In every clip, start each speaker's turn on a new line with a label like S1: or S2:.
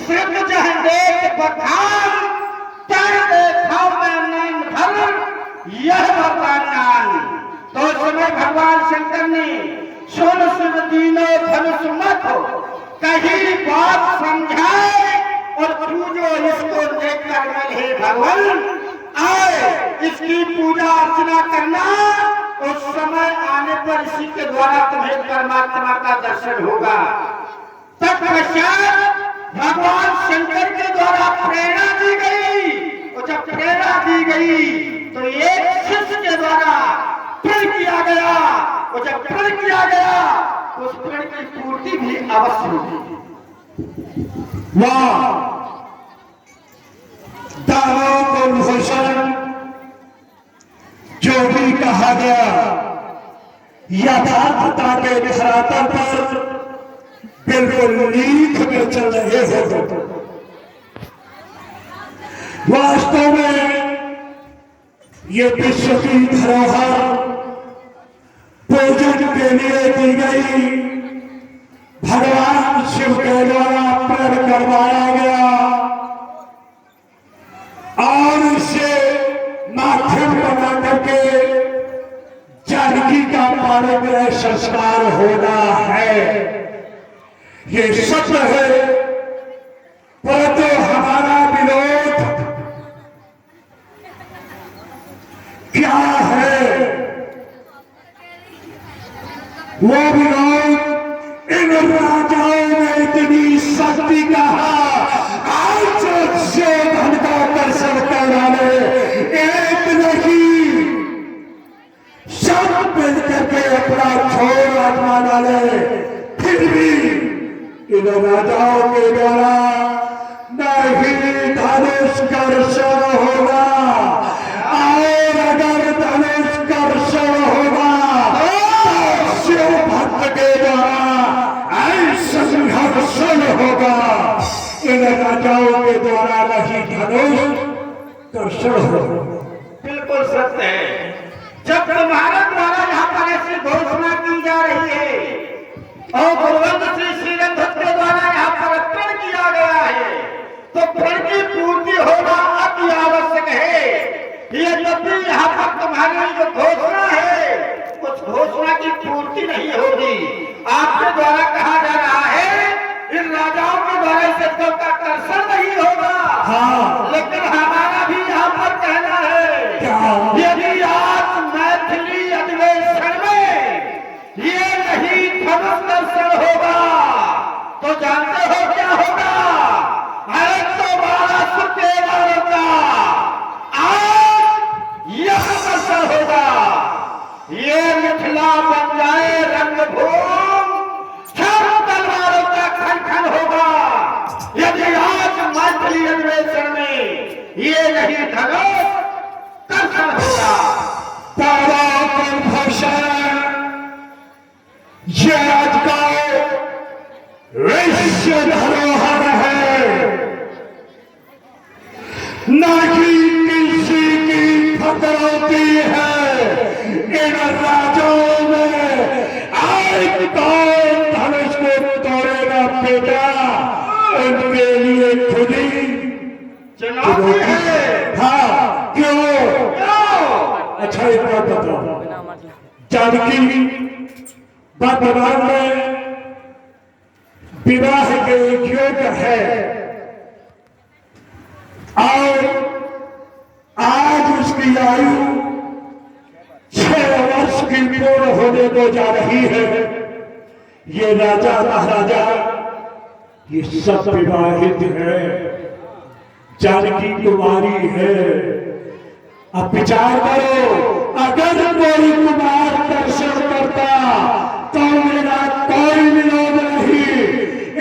S1: सिर्फ जह देख बखान कर देखा मैं नैन भर यह वरदान। तो उस समय भगवान शंकर ने सुन सुन दीनो धनुष मत कहीं बात समझाए और तू जो इसको देख कर हे भगवान आए इसकी पूजा अर्चना करना। उस समय आने पर इसी के द्वारा तुम्हें परमात्मा का दर्शन होगा। तत्पश्चात भगवान शंकर के द्वारा प्रेरणा दी गई और जब प्रेरणा दी गई तो एक शिष्य के द्वारा प्रण किया गया और जब प्रण किया गया तो उस प्रण की पूर्ति भी अवश्य होगी।
S2: वाह दानव को भूषण जो भी कहा गया यथार्थता के धरातल पर बिल्कुल नींद में चल रहे हो। वास्तव में ये विश्व की धरोहर पूजन के लिए दी गई भगवान शिव के द्वारा प्रण करवाया गया और इसे माध्यम बना करके जानकी का पाणिग्रह संस्कार होना है। ये सत्य है परंतु हमारा विरोध क्या है? वो विरोध इन राजाओं ने इतनी शक्ति कहा आज से धन का दर्शन कराने एक नहीं सब मिल करके अपना छोड़ आत्मा डाले फिर भी इन राजाओं के द्वारा नहीं धनुष कर्षण होगा और अगर धनुष कर्षण होगा तो शिव भक्त के द्वारा ऐसा संघर्षण होगा। इन राजाओं के द्वारा नहीं धनुष कर्षण होगा।
S1: बिल्कुल सत्य है। जब तुम्हारे द्वारा यहाँ पर ऐसी घोषणा की जा रही है और गुरुवंत श्री श्रीरंधत के द्वारा यहाँ पर प्रण किया गया है तो प्रण की पूर्ति होना अति आवश्यक है। ये जब भी यहाँ पर तुम्हारी जो घोषणा है उस घोषणा की पूर्ति नहीं होगी। आपके द्वारा कहा जा रहा है इन राजाओं के द्वारा इस का दर्शन नहीं होगा।
S2: हाँ।
S1: लेकिन हमारा भी यहाँ पर कहना है यदि आज मैथिली अधिवेशन में ये नहीं धनुष दर्शन होगा तो जानते हो क्या होगा? अरे तो 1200 तेवारों का आज यह दर्शन होगा। ये मिथिला बन जाए रंगभूमि तलवारों का खन खन होगा यदि आज मैथिली अधिवेशन में ये नहीं धनुष दर्शन होगा।
S2: ये आज का विश्व धरोहर है न कि किसी की फकरौती है। इन राजाओं में आज कौन धनुष को तोड़ेगा बेटा उनके लिए खुदी
S1: चुनौती है।
S2: हाँ क्यों? अच्छा एक बात बताओ जानकी वर्तमान में विवाह के योग्य है और आज उसकी आयु 6 वर्ष की पूर्ण होने को जा रही है। ये राजा महाराजा ये सब विवाहित है, जानकी कुमारी है। अब विचार करो अगर कोई कुमार दर्शन करता तो मेरा कोई विरोध नहीं।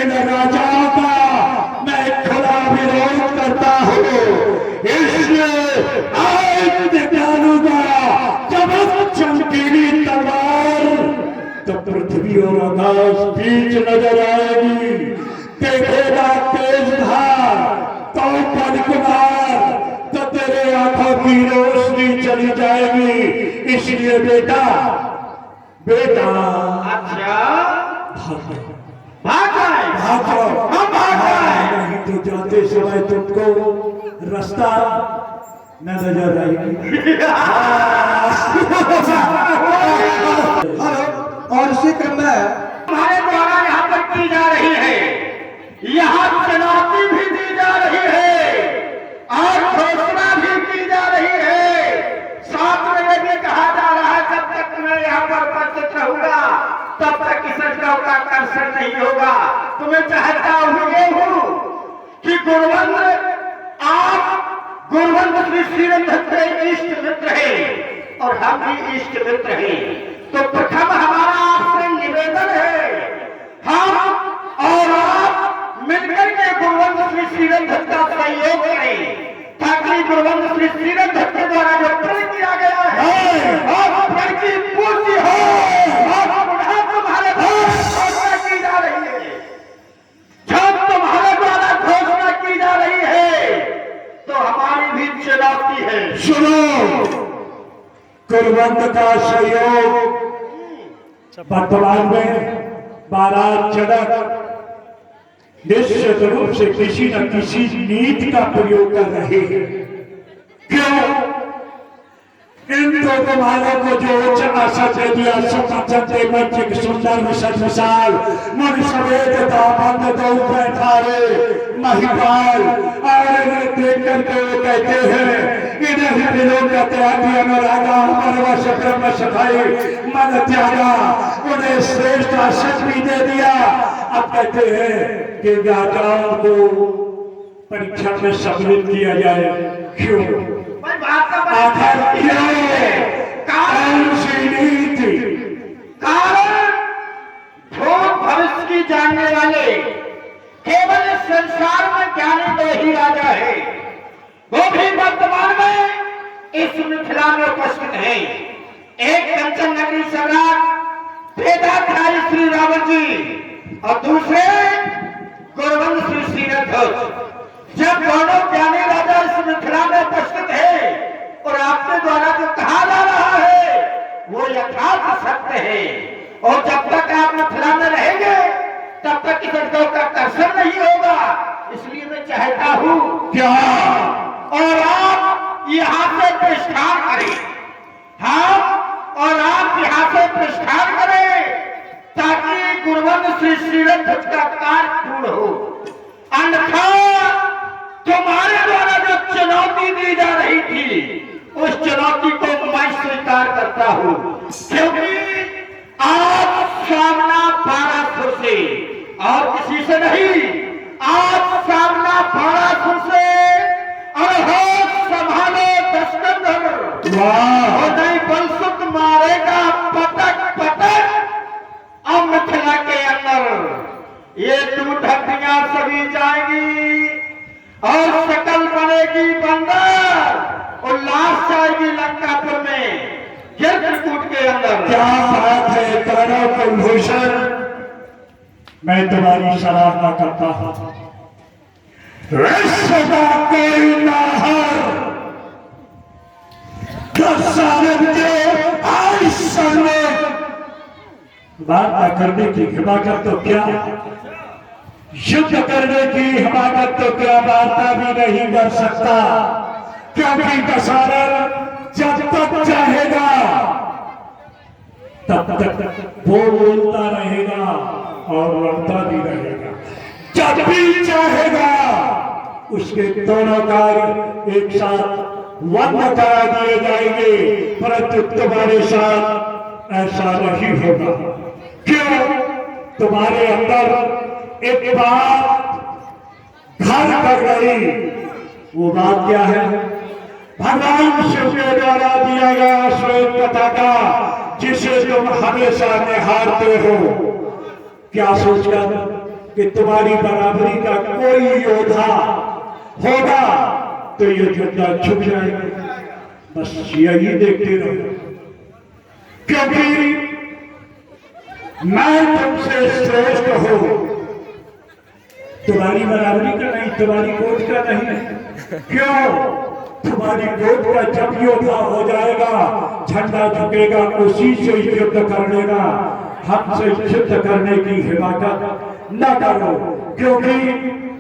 S2: इन राजाओं का मैं खुला विरोध करता हूँ। इसलिए आज विज्ञानों का जब चमकीली तलवार तो पृथ्वी और आकाश बीच नजर आएगी। देखेगा तेज धार तो पद कुमार तो तेरे आंखों की रोशनी चली जाएगी। इसलिए बेटा बेटा
S1: अच्छा
S2: भागो
S1: भाग जाए
S2: भागो
S1: हम भाग जाए
S2: नहीं तो चलते समय तुमको रास्ता न नजर आएगी।
S3: और इसी क्रम में
S1: हमारे द्वारा यहाँ पर की जा रही है, यहाँ चुनौती भी दी जा रही है और घोषणा भी की जा रही है। साथ में ये भी कहा जा रहा है जब तक मैं यहाँ पर उपस्थित रहूंगा तब तक इस गांव का आकर्षण नहीं होगा। तुम्हें चाहता हूँ कि आप गुरुवंत श्री श्रीरंधर इष्ट मित्र है और हम भी इष्ट मित्र हैं। तो प्रथम हमारा आपसे निवेदन है, हम और आप मिलकर के गुरुवंत श्री श्रीरंधर का सहयोग करें ताकि गुरुवंत श्री श्रीरंधर के द्वारा जो प्रण किया गया है और प्रण की पूर्ति हो और पुनः तुम्हारे द्वारा घोषणा की जा रही है। जब तुम्हारे द्वारा घोषणा की जा रही है तो हमारी भी चुनौती है।
S2: सुनो, गुरुवंत का सहयोग वर्तमान में बारात चढ़क निश्चित रूप से किसी न किसी नीति का प्रयोग कर रहे हैं। क्यों? इन दो कुमारों को जो उच्च आशा दे दिया, सुखचंदे मंच सुंदर विशद विशाल मन सवेद दाबंद दो बैठा रे महिपाल, और इन्हें देख करके वो कहते हैं, इन्हें दिलों का त्यागी अनुरागा मनवश ब्रह्म सफाई मन त्यागा, उन्हें श्रेष्ठ आशीष भी दे दिया। अब कहते हैं कि राजाओं को परीक्षा में सम्मिलित किया जाए। क्यों? आखिर कौन सी नीति?
S1: कारण भूत भविष्य की जानने वाले केवल इस संसार में ज्ञानी तो ही राजा है, वो भी वर्तमान में इस मिथिला में उपस्थित है। एक कंचन नगरी सम्राट वेदाध्यायी श्री रावण जी और दूसरे गुरुवंत श्री श्रीरंधर। जब दोनों ज्ञानी राजा इस मिथिला में उपस्थित है और आपके द्वारा जो कहा जा रहा है वो यथार्थ सत्य है, और जब तक आप मिथिला में रहेंगे तब तक इस गांव का दर्शन नहीं होगा। इसलिए मैं चाहता हूँ
S2: क्या?
S1: और आप यहाँ से प्रस्थान करें, हम और आप यहाँ से प्रस्थान करें ताकि गुरुवंत श्री श्रीरंधर का कार्य पूर्ण हो। अन्यथा तुम्हारे द्वारा जो चुनौती दी जा रही थी उस चुनौती को मैं स्वीकार करता हूँ, क्योंकि आज सामना 1200 से और किसी से नहीं, आज सामना 1200 से और हो संभालो दस्कंधर और नहीं बलसुत मारेगा पटक पटक। अब मिथिला के अंदर ये टूट हड्डियां सभी जाएंगी और शकल बनेगी बंदर और लाश जाएगी लंकापुर में चित्रकूट के अंदर।
S2: क्या बात है करो कुलभूषण, मैं तुम्हारी सराहना करता हूं। विश्व का कोई नाहर बात न करने की हिमाकत तो क्या, युद्ध करने की हिमाकत तो क्या वार्ता भी नहीं कर सकता, क्योंकि दशहरा जब तक चाहेगा तब तक वो बोलता रहेगा और लड़ता भी रहेगा। जब भी चाहेगा उसके दोनों कार्य एक साथ बंद करा दिए जाएंगे, परंतु तुम्हारे साथ ऐसा नहीं होगा। क्यों? तुम्हारे अंदर एक बात घर कर गई। वो बात क्या है? भगवान शिव के द्वारा दिया गया श्वेत पताका, जिसे तुम हमेशा निहारते हो। क्या सोचकर कि तुम्हारी बराबरी का कोई योद्धा होगा तो ये योद्धा छुप जाएंगे। बस यही देखते रहो, क्योंकि मैं तुमसे श्रेष्ठ हूं। तुम्हारी बराबरी का नहीं, तुम्हारी गोद का नहीं। क्यों? तुम्हारी गोद का जब योद्धा हो जाएगा, झंडा झुकेगा, उसी से युद्ध कर लेना। हमसे युद्ध करने की हिमाकत न करो, क्योंकि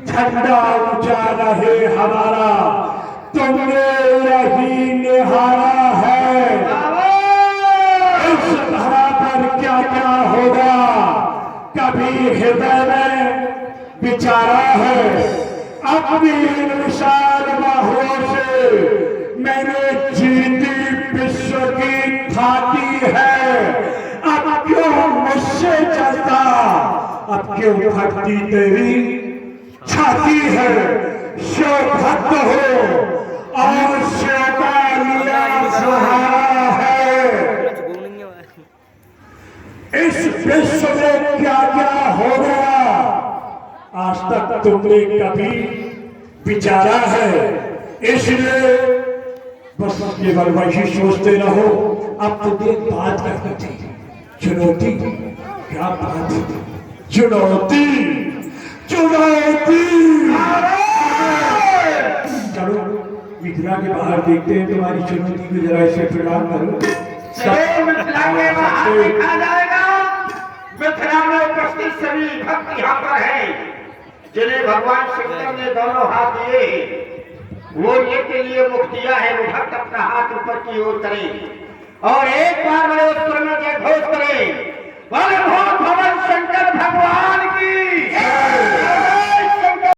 S2: झंडा ऊंचा रहे हमारा, तुमने यही निहारा है। इस धरा पर क्या क्या होगा कभी हृदय में विचारा है। अपनी विशाल बाहुओं से मैंने जीती विश्व की थाती है। अब क्यों मुझसे चलता, अब क्यों फटती तेरी छाती है। शिव भक्त हो और शिव का लिया सहारा है। इस विश्व में क्या क्या हो गया आज तक तुमने कभी विचारा है। इसलिए बस केवल वही सोचते रहो। अब तुमने बात करनी थी, चुनौती। क्या बात है? चुनौती, चुनौती। चलो मिथिला के बाहर देखते हैं तुम्हारी चुनौती को, जरा इसे प्रणाम करो।
S1: मिथिला के बाहर देखा जाएगा। मिथिला में उपस्थित सभी भक्त यहाँ पर हैं, जिन्हें भगवान शंकर ने दोनों हाथ दिए, वो ये के लिए मुख दिया है। वो भक्त अपना हाथ ऊपर की ओर करें और एक बार बड़े उत्तर में जय घोष करें, बोले भगवान शंकर भगवान